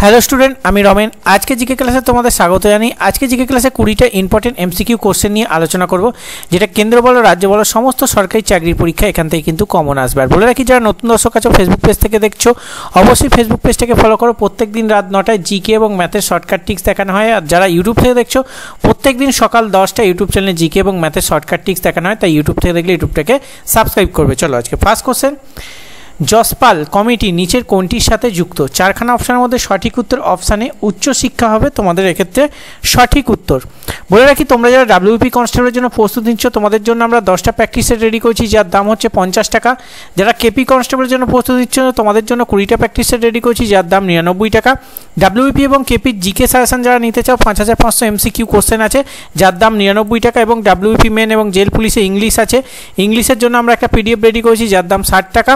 Hello student, আমি রমেন। আজকে GK ক্লাসে তোমাদের স্বাগত জানাই। আজকে জিকে ক্লাসে 20টা ইম্পর্টেন্ট এমসিকিউ কোশ্চেন নিয়ে আলোচনা করব, যেটা কেন্দ্র বলো রাজ্য বলো সমস্ত সরকারি চাকরির পরীক্ষা এখান থেকে কিন্তু কমন আসবে। আর বলে রাখি, যারা নতুন দর্শক আছো ফেসবুক পেজ থেকে দেখছো, অবশ্যই ফেসবুক পেজটাকে ফলো করো। প্রত্যেক দিন রাত 9টায় জিকে এবং ম্যাথের শর্টকাট টিক্স দেখানো হয়। আর যারা ইউটিউব থেকে দেখছো, প্রত্যেক দিন সকাল 10টায় ইউটিউব চ্যানেলে জিকে এবং ম্যাথের শর্টকাট টিক্স দেখানো হয়। তাই ইউটিউব থেকে দেখলে ইউটিউবটাকে সাবস্ক্রাইব করবে। চলো আজকে ফার্স্ট কোশ্চেন, যশপাল কমিটি নিচের কোনটির সাথে যুক্ত? চারখানা অপশানের মধ্যে সঠিক উত্তর অপশানে উচ্চশিক্ষা হবে তোমাদের এক্ষেত্রে সঠিক উত্তর। বলে রাখি, তোমরা যারা ডাব্লিউপি কনস্টেবলের জন্য প্রস্তুতি নিচ্ছ, তোমাদের জন্য আমরা 10টা প্র্যাকটিস সেট রেডি করেছি, যার দাম হচ্ছে 50 টাকা। যারা কেপি কনস্টেবলের জন্য প্রস্তুতি নিচ্ছ, তোমাদের জন্য 20টা প্র্যাকটিস সেট রেডি করেছি, যার দাম 99 টাকা। ডাব্লিউপি এবং কেপির জিকে সাজেশন যারা নিতে চাও, 5500 এমসিকিউ কোশ্চেন আছে, যার দাম 99 টাকা। এবং ডাব্লিউপি মেন এবং জেল পুলিশে ইংলিশ আছে, ইংলিশের জন্য আমরা একটা পিডিএফ রেডি করেছি, যার দাম 60 টাকা।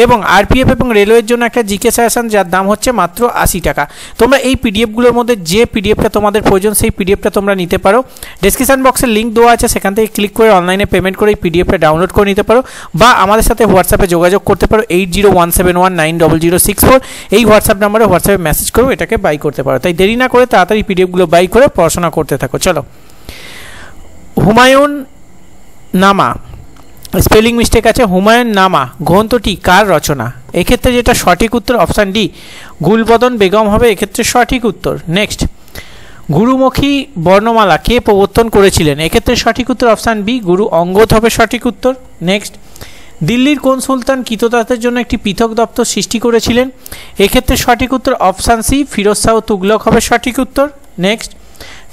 এবং আরপিএফ এবং রেলওয়ের জন্য একটা জিকে সাজেশন, যার দাম হচ্ছে মাত্র 80 টাকা। তোমরা এই পিডিএফগুলোর মধ্যে যে পিডিএফটা তোমাদের প্রয়োজন, সেই পিডিএফটা তোমরা নিতে পারো। ডেসক্রিপশন বক্সে লিঙ্ক দেওয়া আছে, সেখান থেকে ক্লিক করে অনলাইনে পেমেন্ট করে এই পিডিএফটা ডাউনলোড করে নিতে পারো, বা আমাদের সাথে হোয়াটসঅ্যাপে যোগাযোগ করতে পারো 8017190064। এই হোয়াটসঅ্যাপ নাম্বারে হোয়াটসঅ্যাপে মেসেজ করো, এটাকে বাই করতে পারো। তাই দেরি না করে তাড়াতাড়ি পিডিএফগুলো বাই করে পড়াশোনা করতে থাকো। চলো, হুমায়ুন নামা, স্পেলিং মিস্টেক আছে। হুমায়ুন নামা গ্রন্থটি কার রচনা? এক্ষেত্রে যেটা সঠিক উত্তর অপশান ডি, গুলবদন বেগম হবে এক্ষেত্রে সঠিক উত্তর। নেক্সট, গুরুমুখী বর্ণমালা কে প্রবর্তন করেছিলেন? এক্ষেত্রে সঠিক উত্তর অপশান বি, গুরু অঙ্গদ হবে সঠিক উত্তর। নেক্সট, দিল্লির কোন সুলতান কৃতদাসদের জন্য একটি পৃথক দপ্তর সৃষ্টি করেছিলেন? এক্ষেত্রে সঠিক উত্তর অপশান সি, ফিরোজ শাহ তুগলক হবে সঠিক উত্তর। নেক্সট,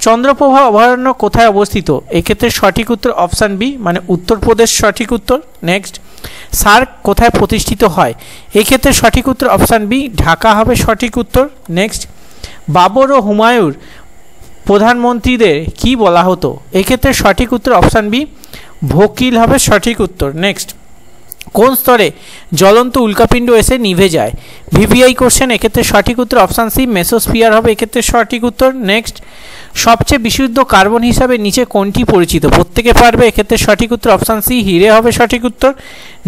চন্দ্রপ্রভা অভয়ারণ্য কোথায় অবস্থিত? এক্ষেত্রে সঠিক উত্তর অপশান বি, মানে উত্তরপ্রদেশ সঠিক উত্তর। নেক্সট, সার্ক কোথায় প্রতিষ্ঠিত হয়? এক্ষেত্রে সঠিক উত্তর অপশান বি, ঢাকা হবে সঠিক উত্তর। নেক্সট, বাবর ও হুমায়ুর প্রধানমন্ত্রীদের কি বলা হতো? এক্ষেত্রে সঠিক উত্তর অপশান বি, ভকিল হবে সঠিক উত্তর। নেক্সট, কোন স্তরে জ্বলন্ত উল্কাপিণ্ড এসে নিভে যায়? ভিভিআই কোশ্চেন, এক্ষেত্রে সঠিক উত্তর অপশান সি, মেসোস্ফিয়ার হবে এক্ষেত্রে সঠিক উত্তর। নেক্সট, সবচেয়ে বিশুদ্ধ কার্বন হিসাবে নিচে কোনটি পরিচিত? প্রত্যেকে পারবে, এক্ষেত্রে সঠিক উত্তর অপশান সি, হিরে হবে সঠিক উত্তর।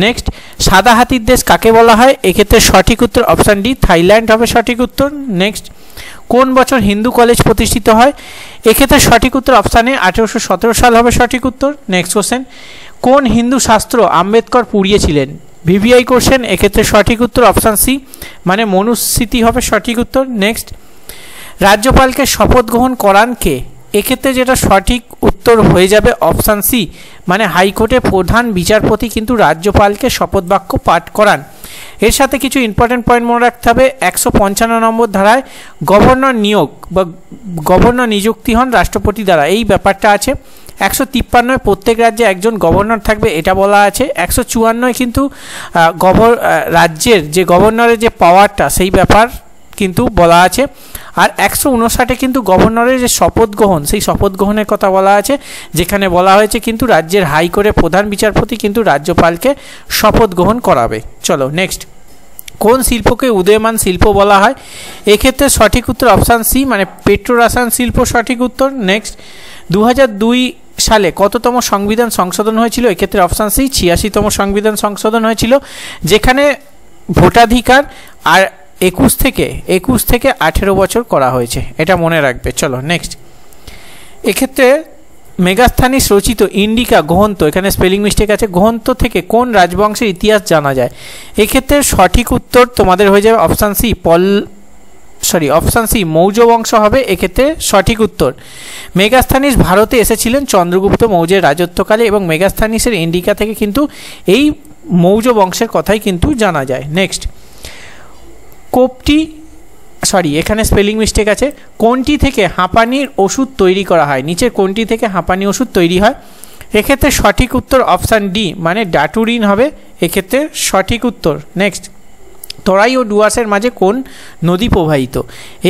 নেক্সট, সাদা হাতির দেশ কাকে বলা হয়? এক্ষেত্রে সঠিক উত্তর অপশান ডি, থাইল্যান্ড হবে সঠিক উত্তর। নেক্সট, কোন বছর হিন্দু কলেজ প্রতিষ্ঠিত হয়? এক্ষেত্রে সঠিক উত্তর অপশানে 1817 সাল হবে সঠিক উত্তর। নেক্সট কোশ্চেন, কোন হিন্দু শাস্ত্র আম্বেদকর পুড়িয়েছিলেন? ভিভিআই কোশ্চেন, এক্ষেত্রে সঠিক উত্তর অপশান সি, মানে মনুস্মৃতি হবে সঠিক উত্তর। নেক্সট, রাজ্যপালকে শপথ গ্রহণ করান কে? এক্ষেত্রে যেটা সঠিক উত্তর হয়ে যাবে অপশান সি, মানে হাইকোর্টের প্রধান বিচারপতি কিন্তু রাজ্যপালকে শপথ বাক্য পাঠ করান। এর সাথে কিছু ইম্পর্টেন্ট পয়েন্ট মনে রাখতে হবে। 155 নম্বর ধারায় গভর্নর নিয়োগ বা গভর্নর নিযুক্তি হন রাষ্ট্রপতি দ্বারা, এই ব্যাপারটা আছে। 153 প্রত্যেক রাজ্যে একজন গভর্নর থাকবে, এটা বলা আছে। 154 কিন্তু রাজ্যের যে গভর্নরের যে পাওয়ারটা, সেই ব্যাপার কিন্তু বলা আছে। আর 159 কিন্তু গভর্নরের যে শপথ গ্রহণ, সেই শপথ গ্রহণের কথা বলা আছে, যেখানে বলা হয়েছে কিন্তু রাজ্যের হাইকোর্টের প্রধান বিচারপতি কিন্তু রাজ্যপালকে শপথ গ্রহণ করাবে। চলো নেক্সট, কোন শিল্পকে উদীয়মান শিল্প বলা হয়? এক্ষেত্রে সঠিক উত্তর অপশান সি, মানে পেট্রোরসায়ন শিল্প সঠিক উত্তর। নেক্সট, 2002 সালে কততম সংবিধান সংশোধন হয়েছিল? এক্ষেত্রে অপশান সি, 86তম সংবিধান সংশোধন হয়েছিল, যেখানে ভোটাধিকার আর 21 থেকে 18 বছর করা হয়েছে, এটা মনে রাখবে। চলো নেক্সট, এক্ষেত্রে মেগাস্থানিস রচিত ইন্ডিকা গ্রন্থ, এখানে স্পেলিং মিস্টেক আছে, গ্রন্থ থেকে কোন রাজবংশের ইতিহাস জানা যায়? এক্ষেত্রে সঠিক উত্তর তোমাদের হয়ে যাবে option C, option C, Maurya বংশ হবে এক্ষেত্রে সঠিক উত্তর। মেগাস্থানিস ভারতে এসেছিলেন চন্দ্রগুপ্ত মৌর্যের রাজত্বকালে, এবং মেগাস্থানিসের ইন্ডিকা থেকে কিন্তু এই মৌর্য বংশের কথাই কিন্তু জানা যায়। নেক্সট, এখানে স্পেলিং মিস্টেক আছে। কোনটি থেকে হাঁপানির ওষুধ তৈরি করা হয়? নিচের কোনটি থেকে হাঁপানি ওষুধ তৈরি হয়? এক্ষেত্রে সঠিক উত্তর অপশান ডি, মানে ডাটুরিন হবে এক্ষেত্রে সঠিক উত্তর। নেক্সট, তরাই ও ডুয়ার্সের মাঝে কোন নদী প্রবাহিত?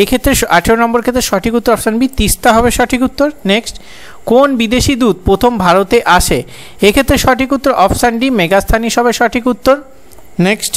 এই ক্ষেত্রে 18 নম্বর ক্ষেত্রে সঠিক উত্তর অপশান বি, তিস্তা হবে সঠিক উত্তর। নেক্সট, কোন বিদেশি দূত প্রথম ভারতে আসে? এক্ষেত্রে সঠিক উত্তর অপশান ডি, মেগাস্থানিস হবে সঠিক উত্তর। নেক্সট,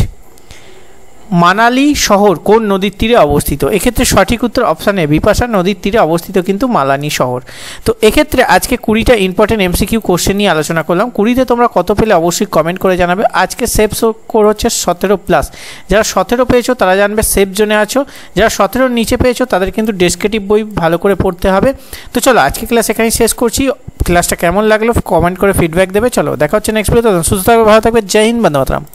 মানালি শহর কোন নদীর তীরে অবস্থিত? এক্ষেত্রে সঠিক উত্তর অপশান এ, বিপাশা নদীর তীরে অবস্থিত কিন্তু মানালি শহর। তো এক্ষেত্রে আজকে 20টা ইম্পর্টেন্ট এমসিকিউ কোশ্চেন নিয়ে আলোচনা করলাম। 20তে তোমরা কত পেলে অবশ্যই কমেন্ট করে জানাবে। আজকে সেফ স্কোর হচ্ছে 17+। যারা 17 পেয়েছো তারা জানবে সেফ জোনে আছো, যারা 17-র নিচে পেয়েছো তাদের কিন্তু ডেসক্রিপটিভ বই ভালো করে পড়তে হবে। তো চলো আজকে ক্লাস এখানেই শেষ করছি। ক্লাসটা কেমন লাগলো কমেন্ট করে ফিডব্যাক দেবে। চলো দেখা হচ্ছে নেক্সট ভিডিওতে। সুস্থ থাকবে, ভালো থাকবে। জয় হিন্দ, বন্দে মাতরম।